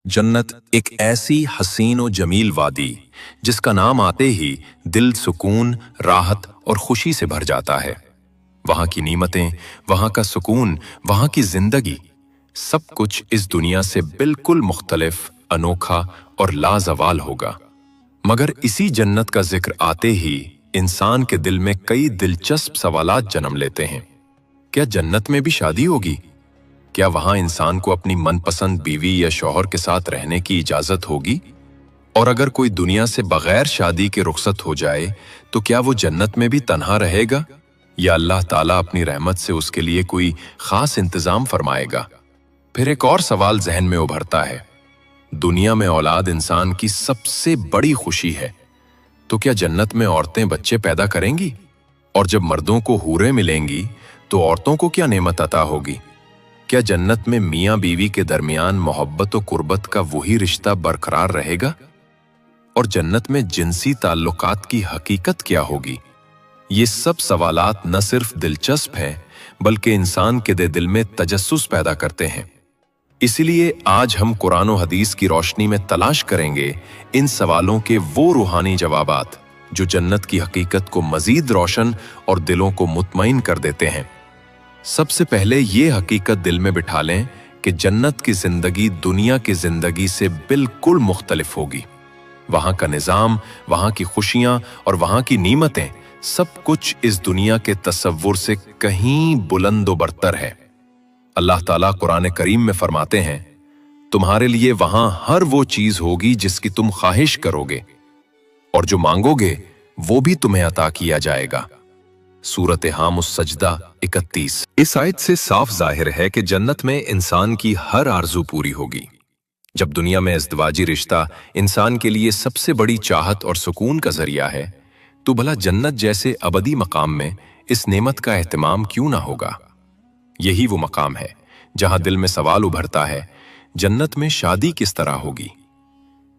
जन्नत एक ऐसी हसीन और जमील वादी जिसका नाम आते ही दिल सुकून, राहत और खुशी से भर जाता है। वहां की नीमतें, वहां का सुकून, वहां की जिंदगी, सब कुछ इस दुनिया से बिल्कुल मुख्तलिफ, अनोखा और लाजवाल होगा। मगर इसी जन्नत का जिक्र आते ही इंसान के दिल में कई दिलचस्प सवालात जन्म लेते हैं। क्या जन्नत में भी शादी होगी? क्या वहां इंसान को अपनी मनपसंद बीवी या शौहर के साथ रहने की इजाजत होगी? और अगर कोई दुनिया से बगैर शादी के रुखसत हो जाए तो क्या वो जन्नत में भी तन्हा रहेगा, या अल्लाह ताला अपनी रहमत से उसके लिए कोई खास इंतजाम फरमाएगा? फिर एक और सवाल जहन में उभरता है, दुनिया में औलाद इंसान की सबसे बड़ी खुशी है, तो क्या जन्नत में औरतें बच्चे पैदा करेंगी? और जब मर्दों को हूरें मिलेंगी तो औरतों को क्या नेमत अता होगी? क्या जन्नत में मियां बीवी के दरमियान मोहब्बत और कुर्बत का वही रिश्ता बरकरार रहेगा? और जन्नत में जिनसी ताल्लुकात की हकीकत क्या होगी? ये सब सवालात न सिर्फ दिलचस्प हैं बल्कि इंसान के दिल में तजस्सुस पैदा करते हैं। इसलिए आज हम कुरान और हदीस की रोशनी में तलाश करेंगे इन सवालों के वो रूहानी जवाबात जो जन्नत की हकीकत को मजीद रोशन और दिलों को मुतमईन कर देते हैं। सबसे पहले ये हकीकत दिल में बिठा लें कि जन्नत की जिंदगी दुनिया की जिंदगी से बिल्कुल मुख्तलिफ होगी। वहां का निजाम, वहां की खुशियां और वहां की नीमतें, सब कुछ इस दुनिया के तसव्वुर से कहीं बुलंद व बरतर है। अल्लाह ताला कुरान करीम में फरमाते हैं, तुम्हारे लिए वहां हर वो चीज होगी जिसकी तुम ख्वाहिश करोगे, और जो मांगोगे वो भी तुम्हें अता किया जाएगा। सूरत हामुस सजदा 31। इस आयत से साफ जाहिर है कि जन्नत में इंसान की हर आरजू पूरी होगी। जब दुनिया में इज़्दिवाजी रिश्ता इंसान के लिए सबसे बड़ी चाहत और सुकून का जरिया है, तो भला जन्नत जैसे अबदी मकाम में इस नेमत का एहतमाम क्यों ना होगा? यही वो मकाम है जहां दिल में सवाल उभरता है, जन्नत में शादी किस तरह होगी?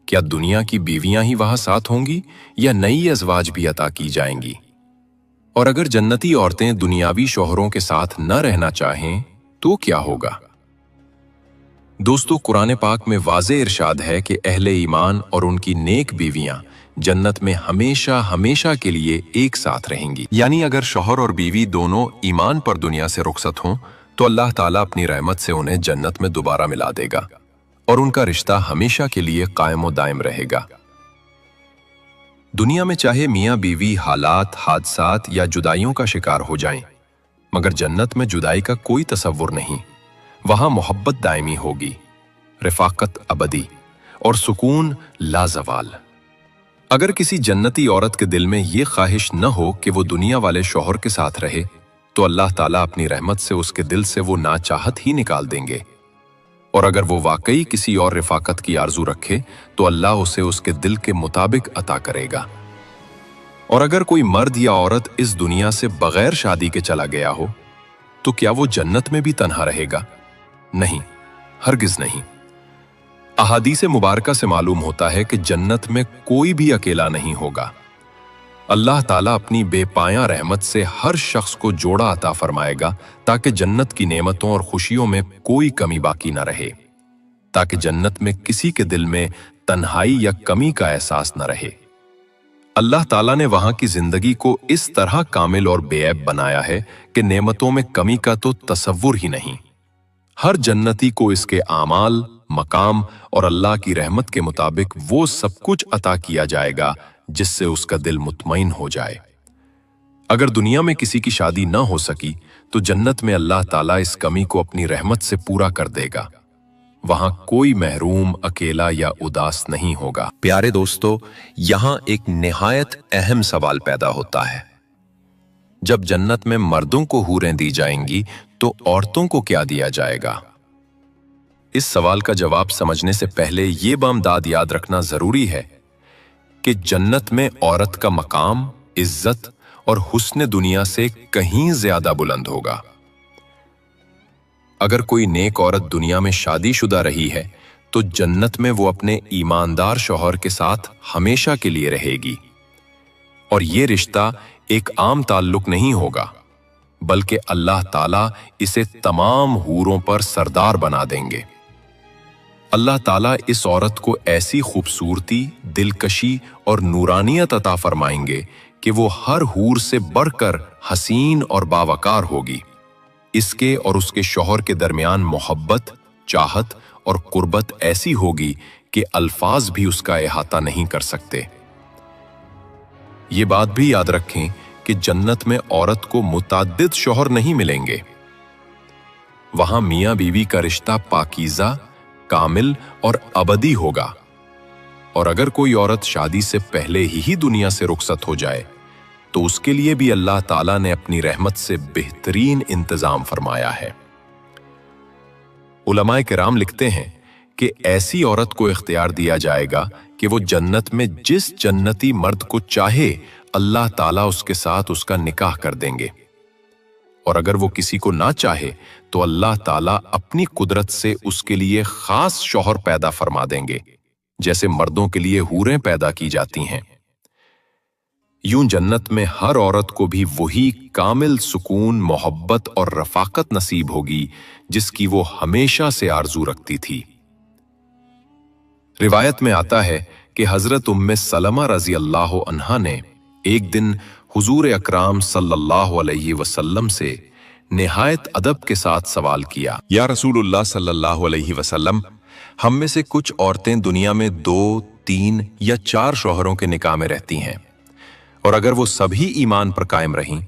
क्या दुनिया की बीवियां ही वहां साथ होंगी या नई अज़वाज भी अता की जाएंगी? और अगर जन्नती औरतें दुनियावी शौहरों के साथ न रहना चाहें तो क्या होगा? दोस्तों, कुरान पाक में वाज़े इरशाद है कि अहले ईमान और उनकी नेक बीवियां जन्नत में हमेशा हमेशा के लिए एक साथ रहेंगी। यानी अगर शौहर और बीवी दोनों ईमान पर दुनिया से रुखसत हों तो अल्लाह ताला अपनी रहमत से उन्हें जन्नत में दोबारा मिला देगा और उनका रिश्ता हमेशा के लिए कायम व दायम रहेगा। दुनिया में चाहे मियां बीवी हालात, हादसात या जुदाइयों का शिकार हो जाएं, मगर जन्नत में जुदाई का कोई तसव्वुर नहीं। वहां मोहब्बत दायमी होगी, रिफाकत अबदी और सुकून लाजवाल। अगर किसी जन्नती औरत के दिल में ये ख्वाहिश न हो कि वो दुनिया वाले शौहर के साथ रहे, तो अल्लाह ताला अपनी रहमत से उसके दिल से वो नाचाहत ही निकाल देंगे। और अगर वो वाकई किसी और रिफाकत की आरजू रखे तो अल्लाह उसे उसके दिल के मुताबिक अता करेगा। और अगर कोई मर्द या औरत इस दुनिया से बगैर शादी के चला गया हो तो क्या वो जन्नत में भी तन्हा रहेगा? नहीं, हरगिज नहीं। अहादीस मुबारका से मालूम होता है कि जन्नत में कोई भी अकेला नहीं होगा। अल्लाह ताला अपनी बेपाया रहमत से हर शख्स को जोड़ा अता फरमाएगा ताकि जन्नत की नेमतों और खुशियों में कोई कमी बाकी ना रहे, ताकि जन्नत में किसी के दिल में तन्हाई या कमी का एहसास न रहे। अल्लाह ताला ने वहां की जिंदगी को इस तरह कामिल और बेऐब बनाया है कि नेमतों में कमी का तो तसव्वुर ही नहीं। हर जन्नती को इसके आमाल, मकाम और अल्लाह की रहमत के मुताबिक वो सब कुछ अता किया जाएगा जिससे उसका दिल मुतमईन हो जाए। अगर दुनिया में किसी की शादी न हो सकी तो जन्नत में अल्लाह ताला इस कमी को अपनी रहमत से पूरा कर देगा। वहां कोई महरूम, अकेला या उदास नहीं होगा। प्यारे दोस्तों, यहां एक निहायत अहम सवाल पैदा होता है, जब जन्नत में मर्दों को हूरें दी जाएंगी तो औरतों को क्या दिया जाएगा? इस सवाल का जवाब समझने से पहले ये बामदाद याद रखना जरूरी है कि जन्नत में औरत का मकाम, इज्जत और हुस्न दुनिया से कहीं ज्यादा बुलंद होगा। अगर कोई नेक औरत दुनिया में शादीशुदा रही है तो जन्नत में वो अपने ईमानदार शौहर के साथ हमेशा के लिए रहेगी। और ये रिश्ता एक आम ताल्लुक नहीं होगा, बल्कि अल्लाह ताला इसे तमाम हूरों पर सरदार बना देंगे। اللہ ताला इस औरत को ऐसी खूबसूरती, दिलकशी और नूरानियत अता फरमाएंगे कि वो हर हूर से बढ़कर हसीन और बावकार होगी। इसके और उसके शौहर के दरमियान मोहब्बत, चाहत और कुर्बत ऐसी होगी कि अल्फाज भी उसका इहाता नहीं कर सकते। ये बात भी याद रखें कि जन्नत में औरत को मुताद्दिद शौहर नहीं मिलेंगे। वहां मियां बीवी का रिश्ता पाकीज़ा, कामिल और अबदी होगा। और अगर कोई औरत शादी से पहले ही दुनिया से रुखसत हो जाए तो उसके लिए भी अल्लाह ताला ने अपनी रहमत से बेहतरीन इंतजाम फरमाया है। उलमाए किराम लिखते हैं कि ऐसी औरत को इख्तियार दिया जाएगा कि वो जन्नत में जिस जन्नती मर्द को चाहे अल्लाह ताला उसके साथ उसका निकाह कर देंगे, और अगर वो किसी को ना चाहे तो अल्लाह ताला अपनी कुदरत से उसके लिए खास शौहर पैदा फरमा देंगे, जैसे मर्दों के लिए हूरें पैदा की जाती हैं। यूं जन्नत में हर औरत को भी वही कामिल सुकून, मोहब्बत और रफाकत नसीब होगी जिसकी वो हमेशा से आरजू रखती थी। रिवायत में आता है कि हजरत उम्मे सलमा रजी अल्लाह अन्हा ने एक दिन हुजूर अकराम सल्लल्लाहु अलैहि वसल्लम से निहायत अदब के साथ सवाल किया, या रसूलुल्लाह सल्लल्लाहु अलैहि वसल्लम, हम में से कुछ औरतें दुनिया में 2, 3 या 4 शौहरों के निकाह में रहती हैं, और अगर वो सभी ईमान पर कायम रहीं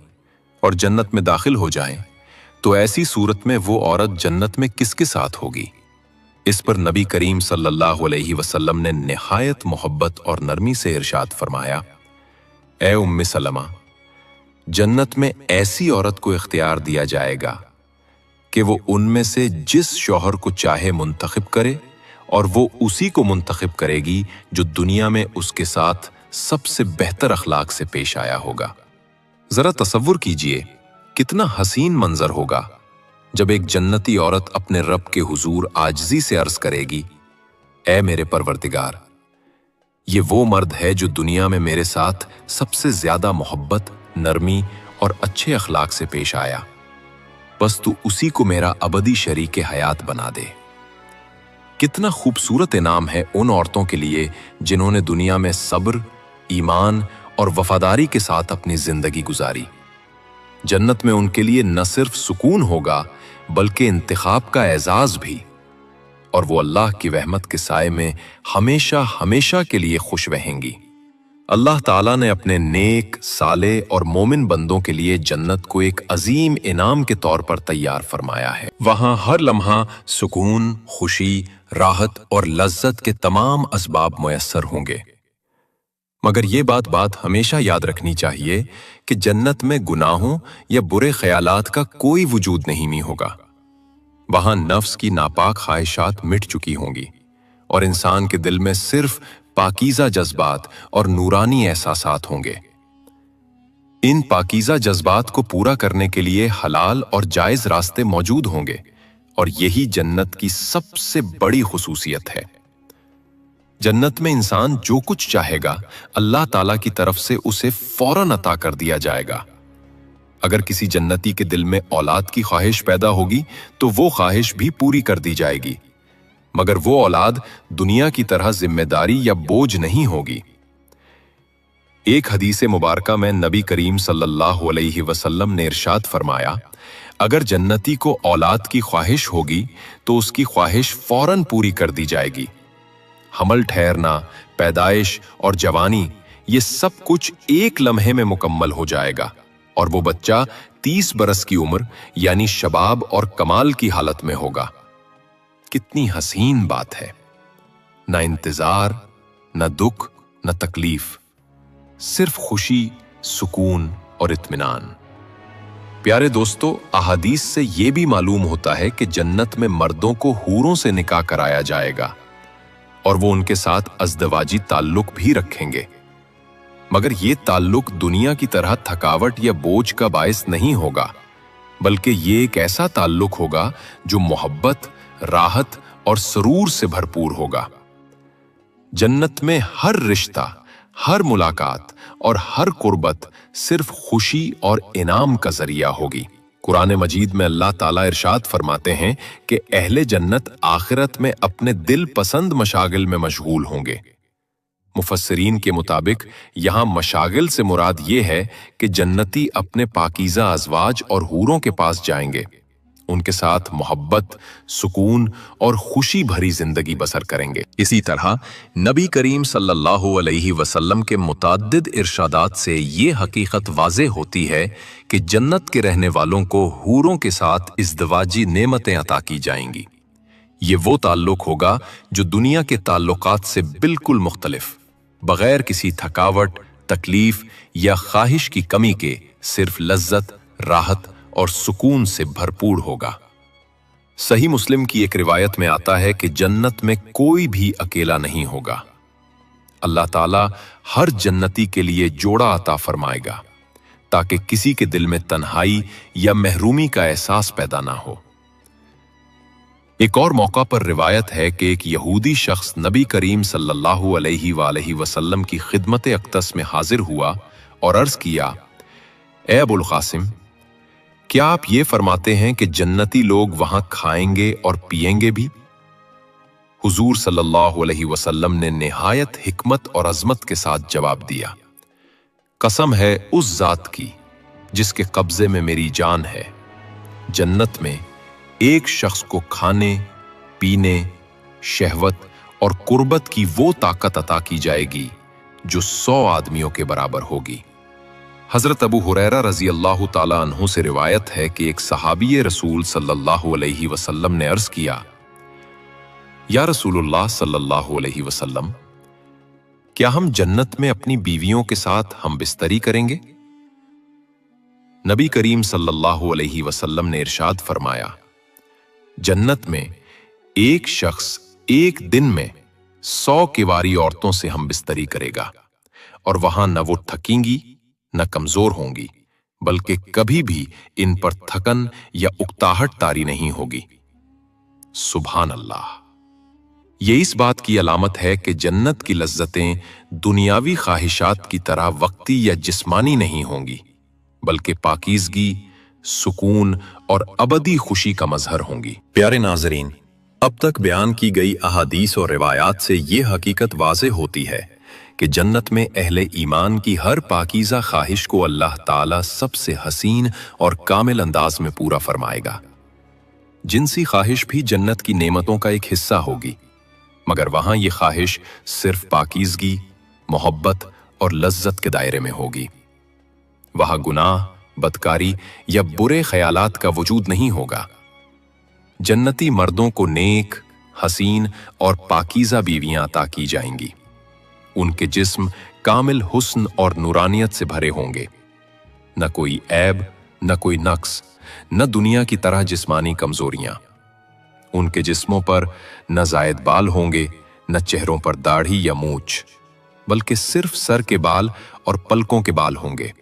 और जन्नत में दाखिल हो जाएं, तो ऐसी सूरत में वो औरत जन्नत में किसके साथ होगी? इस पर नबी करीम सल्लल्लाहु अलैहि वसल्लम ने निहायत मोहब्बत और नरमी से इरशाद फरमाया, ए उम्मे सलमा, जन्नत में ऐसी औरत को इख्तियार दिया जाएगा कि वो उनमें से जिस शौहर को चाहे मुंतखब करे, और वो उसी को मुंतखब करेगी जो दुनिया में उसके साथ सबसे बेहतर अखलाक से पेश आया होगा। जरा तसव्वुर कीजिए कितना हसीन मंजर होगा जब एक जन्नती औरत अपने रब के हुजूर आजिज़ी से अर्ज करेगी, ए मेरे परवरदिगार, ये वो मर्द है जो दुनिया में मेरे साथ सबसे ज्यादा मोहब्बत, नरमी और अच्छे अखलाक से पेश आया, बस तू उसी को मेरा अबदी शरीके हयात बना दे। कितना खूबसूरत इनाम है उन औरतों के लिए जिन्होंने दुनिया में सब्र, ईमान और वफादारी के साथ अपनी जिंदगी गुजारी। जन्नत में उनके लिए न सिर्फ सुकून होगा बल्कि इंतखाब का एजाज भी, और वो अल्लाह की रहमत के साए में हमेशा हमेशा के लिए खुश रहेंगी। अल्लाह ताला ने अपने नेक, साले और मोमिन बंदों के लिए जन्नत को एक अजीम इनाम के तौर पर तैयार फरमाया है। वहां हर लम्हा सुकून, खुशी, राहत और लज्जत के तमाम असबाब मुयस्सर होंगे। मगर ये बात हमेशा याद रखनी चाहिए कि जन्नत में गुनाहों या बुरे ख्यालात का कोई वजूद नहीं होगा। वहां नफ्स की नापाक ख्वाहिशात मिट चुकी होंगी और इंसान के दिल में सिर्फ पाकीज़ा जज्बात और नूरानी एहसासात होंगे। इन पाकीज़ा जज्बात को पूरा करने के लिए हलाल और जायज रास्ते मौजूद होंगे, और यही जन्नत की सबसे बड़ी खुसूसियत है। जन्नत में इंसान जो कुछ चाहेगा अल्लाह ताला की तरफ से उसे फौरन अता कर दिया जाएगा। अगर किसी जन्नती के दिल में औलाद की ख्वाहिश पैदा होगी तो वो ख्वाहिश भी पूरी कर दी जाएगी, मगर वो औलाद दुनिया की तरह जिम्मेदारी या बोझ नहीं होगी। एक हदीस मुबारका में नबी करीम सल्लल्लाहु अलैहि वसल्लम ने इरशाद फरमाया, अगर जन्नती को औलाद की ख्वाहिश होगी तो उसकी ख्वाहिश फौरन पूरी कर दी जाएगी। हमल ठहरना, पैदाइश और जवानी, ये सब कुछ एक लम्हे में मुकम्मल हो जाएगा और वो बच्चा 30 बरस की उम्र यानी शबाब और कमाल की हालत में होगा। कितनी हसीन बात है। न इंतजार, न दुख, न तकलीफ, सिर्फ खुशी, सुकून और इत्मीनान। प्यारे दोस्तों, अहादीस से ये भी मालूम होता है कि जन्नत में मर्दों को हूरों से निकाह कराया जाएगा और वो उनके साथ अज़दवाजी ताल्लुक भी रखेंगे, मगर ये ताल्लुक दुनिया की तरह थकावट या बोझ का बायस नहीं होगा, बल्कि ये एक ऐसा ताल्लुक होगा जो मोहब्बत, राहत और सरूर से भरपूर होगा। जन्नत में हर रिश्ता, हर मुलाकात और हर कुर्बत सिर्फ खुशी और इनाम का जरिया होगी। कुरान मजीद में अल्लाह ताला इरशाद फरमाते हैं कि अहले जन्नत आखिरत में अपने दिल पसंद मशागिल में मशगूल होंगे। मुफस्सिरीन के मुताबिक यहाँ मशागिल से मुराद ये है कि जन्नती अपने पाकीज़ा अज़वाज और हूरों के पास जाएंगे, उनके साथ मोहब्बत, सुकून और खुशी भरी जिंदगी बसर करेंगे। इसी तरह नबी करीम सल्लल्लाहु अलैहि वसल्लम के मुतअद्दिद इरशादात से ये हकीकत वाज़े होती है कि जन्नत के रहने वालों को हूरों के साथ इज़्दिवाजी नेमतें अता की जाएंगी। ये वो ताल्लुक होगा जो दुनिया के ताल्लुकात से बिल्कुल मुख्तलिफ, बगैर किसी थकावट, तकलीफ या ख्वाहिश की कमी के सिर्फ लज्जत, राहत और सुकून से भरपूर होगा। सही मुस्लिम की एक रिवायत में आता है कि जन्नत में कोई भी अकेला नहीं होगा। अल्लाह ताला हर जन्नती के लिए जोड़ा अता फरमाएगा ताकि किसी के दिल में तन्हाई या महरूमी का एहसास पैदा ना हो। एक और मौका पर रिवायत है कि एक यहूदी शख्स नबी करीम सल्लल्लाहु अलैहि वसल्लम की खिदमत अक़दस में हाजिर हुआ और अर्ज किया, ए अबुल कासिम, क्या आप ये फरमाते हैं कि जन्नती लोग वहां खाएंगे और पिएंगे भी? हुजूर सल्लल्लाहु अलैहि वसल्लम ने निहायत हिकमत और अजमत के साथ जवाब दिया, कसम है उस जात की जिसके कब्जे में मेरी जान है, जन्नत में एक शख्स को खाने, पीने, शहवत और कुर्बत की वो ताकत अता की जाएगी जो 100 आदमियों के बराबर होगी। हजरत अबू हुरैरा रजी अल्लाह ताला अन्हु से रिवायत है कि एक सहाबी रसूल सल्लल्लाहु अलैहि वसल्लम ने अर्ज किया, या रसूलुल्लाह सल्लल्लाहु अलैहि वसल्लम, क्या हम जन्नत में अपनी बीवियों के साथ हम बिस्तरी करेंगे? नबी करीम सल्लल्लाहु अलैहि वसल्लम ने इरशाद फरमाया, जन्नत में एक शख्स एक दिन में 100 किवारी औरतों से हम बिस्तरी करेगा और वहां न वो थकेंगी न कमजोर होंगी, बल्कि कभी भी इन पर थकन या उकताहट तारी नहीं होगी। सुभान अल्लाह। ये इस बात की अलामत है कि जन्नत की लज्जतें दुनियावी ख्वाहिशात की तरह वक्ती या जिस्मानी नहीं होंगी, बल्कि पाकीज़गी, सुकून और अबदी खुशी का मजहर होंगी। प्यारे नाज़रीन, अब तक बयान की गई अहादीस और रिवायात से ये हकीकत वाज़े होती है कि जन्नत में अहले ईमान की हर पाकीज़ा ख्वाहिश को अल्लाह ताला सबसे हसीन और कामिल अंदाज में पूरा फरमाएगा। जिनसी ख्वाहिश भी जन्नत की नेमतों का एक हिस्सा होगी, मगर वहां ये ख्वाहिश सिर्फ पाकीज़गी, मोहब्बत और लज्जत के दायरे में होगी। वहां गुनाह, बदकारी या बुरे ख्यालात का वजूद नहीं होगा। जन्नती मर्दों को नेक, हसीन और पाकीज़ा बीवियां अता की जाएंगी। उनके जिस्म कामिल हुस्न और नूरानियत से भरे होंगे, न कोई ऐब, न कोई नक्स, न दुनिया की तरह जिस्मानी कमजोरियां। उनके जिस्मों पर न जायद बाल होंगे, न चेहरों पर दाढ़ी या मूछ, बल्कि सिर्फ सर के बाल और पलकों के बाल होंगे।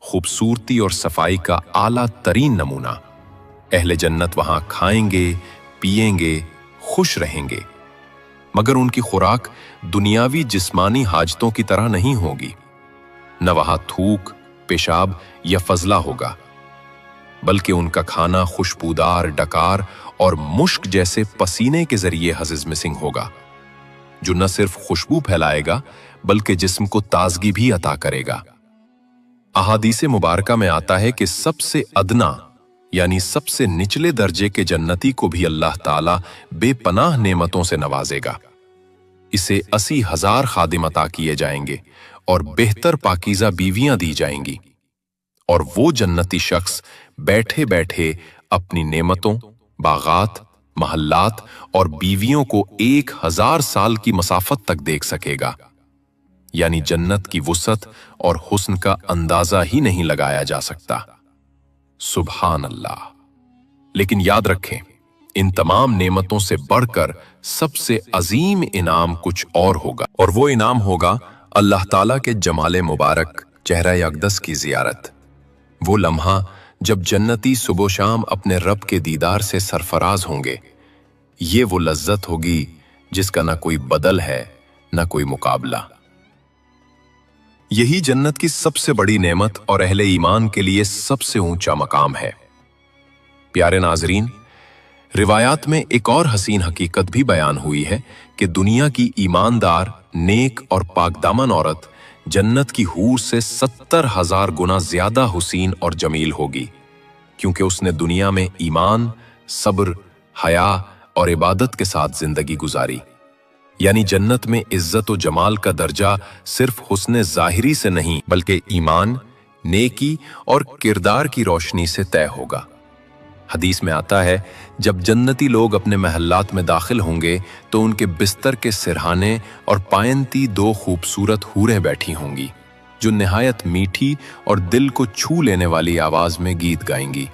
खूबसूरती और सफाई का आला तरीन नमूना। अहले जन्नत वहां खाएंगे, पिएंगे, खुश रहेंगे, मगर उनकी खुराक दुनियावी जिस्मानी हाजतों की तरह नहीं होगी। न वहां थूक, पेशाब या फजला होगा, बल्कि उनका खाना खुशबूदार, डकार और मुश्क जैसे पसीने के जरिए हज़िज़ मिसिंग होगा, जो न सिर्फ खुशबू फैलाएगा बल्कि जिस्म को ताजगी भी अता करेगा। अहादीसे मुबारका में आता है कि सबसे अदना यानी सबसे निचले दर्जे के जन्नती को भी अल्लाह ताला बेपनाह नेमतों से नवाजेगा। इसे 80,000 खादिम अता किए जाएंगे और बेहतर पाकीज़ा बीवियां दी जाएंगी, और वो जन्नती शख्स बैठे बैठे अपनी नेमतों, बागात, महल्लात और बीवियों को 1000 साल की मसाफत तक देख सकेगा। यानी जन्नत की वुसअत और हुस्न का अंदाजा ही नहीं लगाया जा सकता। सुभान अल्लाह। लेकिन याद रखें, इन तमाम नेमतों से बढ़कर सबसे अजीम इनाम कुछ और होगा, और वो इनाम होगा अल्लाह ताला के जमाले मुबारक चेहरा अक़दस की ज़ियारत। वो लम्हा जब जन्नती सुबह शाम अपने रब के दीदार से सरफराज होंगे। ये वो लज्जत होगी जिसका ना कोई बदल है, ना कोई मुकाबला। यही जन्नत की सबसे बड़ी नेमत और अहले ईमान के लिए सबसे ऊंचा मकाम है। प्यारे नाजरीन, रिवायात में एक और हसीन हकीकत भी बयान हुई है कि दुनिया की ईमानदार, नेक और पाकदामन औरत जन्नत की हूर से 70,000 गुना ज्यादा हुसीन और जमील होगी, क्योंकि उसने दुनिया में ईमान, सब्र, हया और इबादत के साथ जिंदगी गुजारी। यानी जन्नत में इज्जत और जमाल का दर्जा सिर्फ हुस्न ज़ाहिरी से नहीं, बल्कि ईमान, नेकी और किरदार की रोशनी से तय होगा। हदीस में आता है, जब जन्नती लोग अपने महल्लात में दाखिल होंगे तो उनके बिस्तर के सिरहाने और पायंती दो खूबसूरत हूरें बैठी होंगी, जो निहायत मीठी और दिल को छू लेने वाली आवाज में गीत गाएंगी।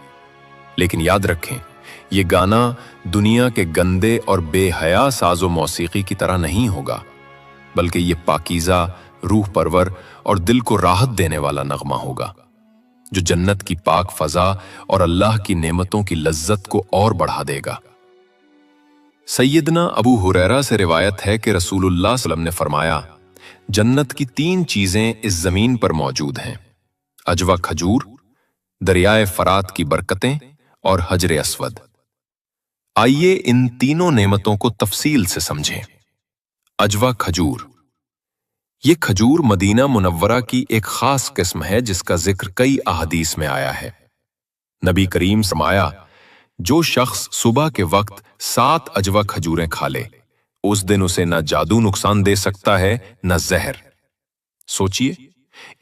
लेकिन याद रखें, ये गाना दुनिया के गंदे और बेहया साजो मौसीकी की तरह नहीं होगा, बल्कि ये पाकीज़ा, रूह परवर और दिल को राहत देने वाला नगमा होगा, जो जन्नत की पाक फजा और अल्लाह की नेमतों की लज्जत को और बढ़ा देगा। सैयदना अबू हुरैरा से रिवायत है कि रसूलुल्लाह सल्लल्लाहु अलैहि वसल्लम ने फरमाया, जन्नत की 3 चीजें इस जमीन पर मौजूद हैं: अजवा खजूर, दरियाए फरात की बरकतें और हजर अस्वद। आइए इन तीनों नेमतों को तफसील से समझें। अजवा खजूर। ये खजूर मदीना मुनव्वरा की एक खास किस्म है जिसका जिक्र कई अहादीस में आया है। नबी करीम फरमाया, जो शख्स सुबह के वक्त 7 अजवा खजूरें खा ले, उस दिन उसे न जादू नुकसान दे सकता है न जहर। सोचिए,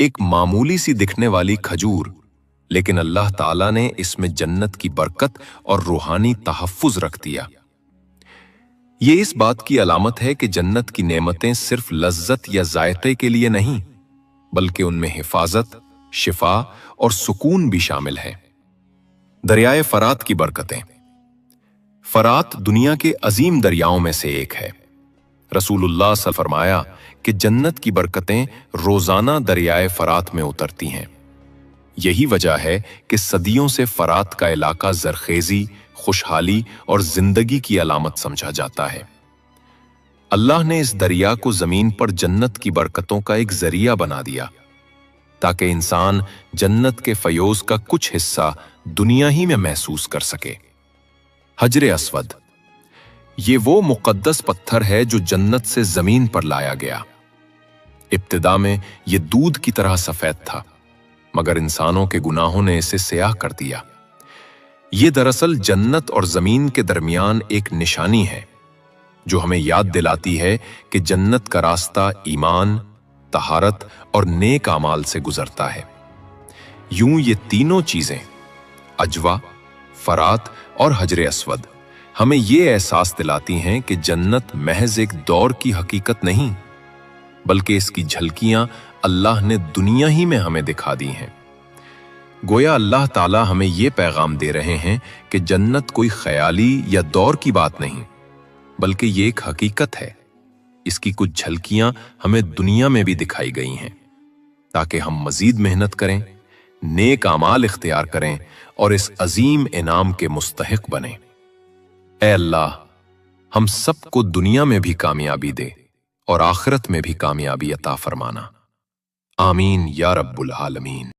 एक मामूली सी दिखने वाली खजूर, लेकिन अल्लाह ताला ने इसमें जन्नत की बरकत और रूहानी तहफ्फुज रख दिया। ये इस बात की अलामत है कि जन्नत की नेमतें सिर्फ लज्जत या जायके के लिए नहीं, बल्कि उनमें हिफाजत, शिफा और सुकून भी शामिल है। दरियाए फरात की बरकतें। फरात दुनिया के अजीम दरियाओं में से एक है। रसूलुल्लाह सल्लल्लाहु अलैहि वसल्लम फरमाया कि जन्नत की बरकतें रोजाना दरियाए फरात में उतरती हैं। यही वजह है कि सदियों से फरात का इलाका जरखेजी, खुशहाली और जिंदगी की अलामत समझा जाता है। अल्लाह ने इस दरिया को जमीन पर जन्नत की बरकतों का एक जरिया बना दिया, ताकि इंसान जन्नत के फयोज का कुछ हिस्सा दुनिया ही में महसूस कर सके। हजर अस्वद। ये वो मुकद्दस पत्थर है जो जन्नत से जमीन पर लाया गया। इब्तिदा में ये दूध की तरह सफेद था, मगर इंसानों के गुनाहों ने इसे स्याह कर दिया। ये दरअसल जन्नत और जमीन के दरमियान एक निशानी है, जो हमें याद दिलाती है कि जन्नत का रास्ता ईमान, तहारत और नेक आमाल से गुजरता है। यूं ये तीनों चीजें, अजवा, फरात और हजर अस्वद, हमें ये एहसास दिलाती हैं कि जन्नत महज एक दौर की हकीकत नहीं, बल्कि इसकी झलकियां अल्लाह ने दुनिया ही में हमें दिखा दी हैं। गोया अल्लाह ताला हमें ये पैगाम दे रहे हैं कि जन्नत कोई ख्याली या दौर की बात नहीं, बल्कि ये एक हकीकत है। इसकी कुछ झलकियां हमें दुनिया में भी दिखाई गई हैं, ताकि हम मजीद मेहनत करें, नेक आमाल इख्तियार करें और इस अजीम इनाम के मुस्तहिक बने। ऐ अल्लाह, हम सबको दुनिया में भी कामयाबी दे और आखिरत में भी कामयाबी अता फरमाना। आमीन या रब्बुल आलमीन।